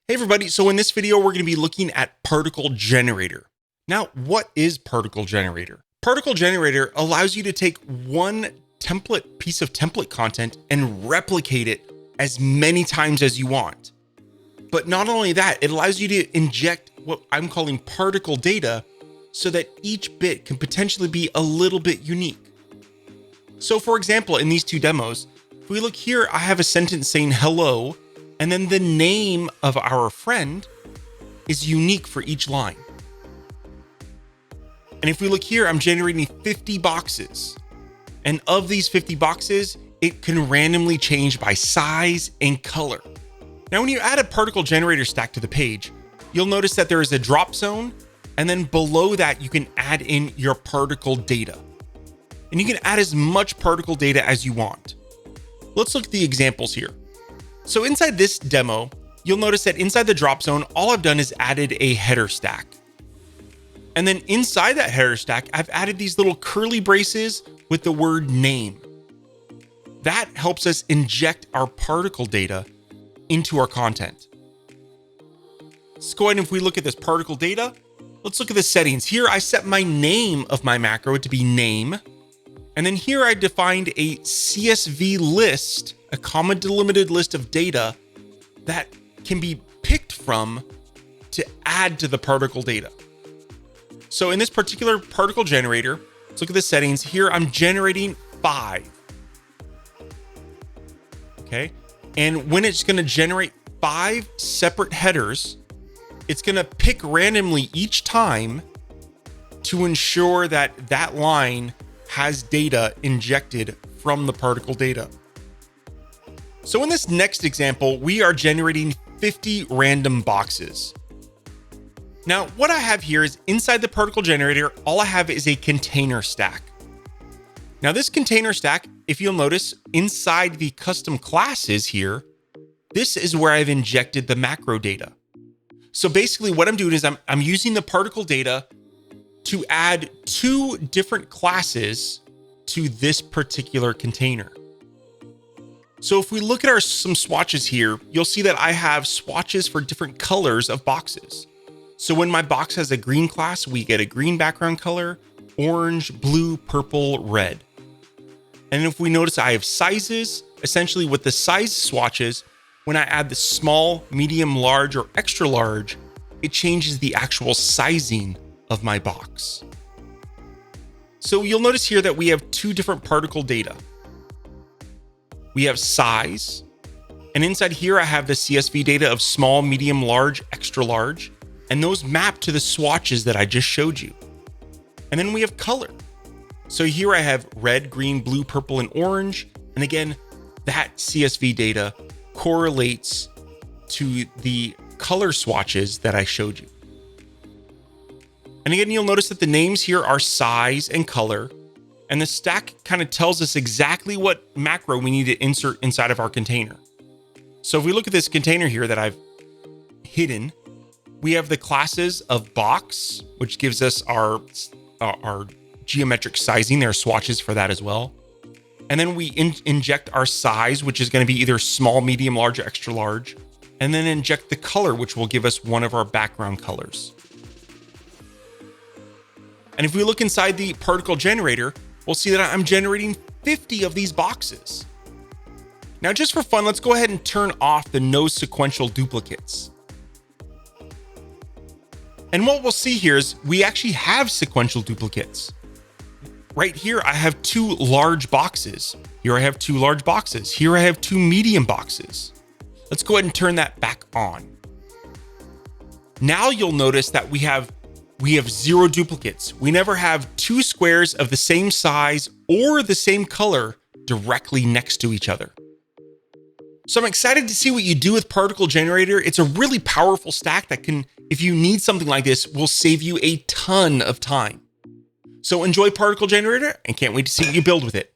Hey everybody, so in this video, we're going to be looking at Particle Generator. Now, what is Particle Generator? Particle Generator allows you to take one piece of template content and replicate it as many times as you want. But not only that, it allows you to inject what I'm calling particle data so that each bit can potentially be a little bit unique. So for example, in these two demos, if we look here, I have a sentence saying hello, and then the name of our friend is unique for each line. And if we look here, I'm generating 50 boxes. And of these 50 boxes, it can randomly change by size and color. Now, when you add a particle generator stack to the page, you'll notice that there is a drop zone, and then below that, you can add in your particle data. And you can add as much particle data as you want. Let's look at the examples here. So inside this demo, you'll notice that inside the drop zone, all I've done is added a header stack. And then inside that header stack, I've added these little curly braces with the word name. That helps us inject our particle data into our content. Let's go ahead and if we look at this particle data, let's look at the settings. Here I set my name of my macro to be name. And then here I defined a CSV list, a comma delimited list of data that can be picked from to add to the particle data. So in this particular particle generator, let's look at the settings. Here I'm generating 5. Okay. And when it's going to generate 5 separate headers, it's going to pick randomly each time to ensure that that line has data injected from the particle data. So in this next example, we are generating 50 random boxes. Now, what I have here is inside the particle generator, all I have is a container stack. Now this container stack, if you'll notice inside the custom classes here, this is where I've injected the macro data. So basically what I'm doing is I'm using the particle data to add 2 different classes to this particular container. So if we look at some swatches here, you'll see that I have swatches for different colors of boxes. So when my box has a green class, we get a green background color, orange, blue, purple, red. And if we notice I have sizes, essentially with the size swatches, when I add the small, medium, large, or extra large, it changes the actual sizing of my box. So you'll notice here that we have 2 different particle data. We have size, and inside here I have the CSV data of small, medium, large, extra large, and those map to the swatches that I just showed you. And then we have color. So here I have red, green, blue, purple, and orange. And again, that CSV data correlates to the color swatches that I showed you. And again, you'll notice that the names here are size and color, and the stack kind of tells us exactly what macro we need to insert inside of our container. So if we look at this container here that I've hidden, we have the classes of box, which gives us our geometric sizing. There are swatches for that as well. And then we inject our size, which is going to be either small, medium, large, or extra large, and then inject the color, which will give us one of our background colors. And if we look inside the particle generator, we'll see that I'm generating 50 of these boxes. Now, just for fun, let's go ahead and turn off the no sequential duplicates. And what we'll see here is we actually have sequential duplicates. Right here, I have 2 large boxes. Here I have 2 large boxes. Here I have 2 medium boxes. Let's go ahead and turn that back on. Now you'll notice that we have 0 duplicates. We never have 2 squares of the same size or the same color directly next to each other. So I'm excited to see what you do with Particle Generator. It's a really powerful stack that can, if you need something like this, will save you a ton of time. So enjoy Particle Generator and can't wait to see what you build with it.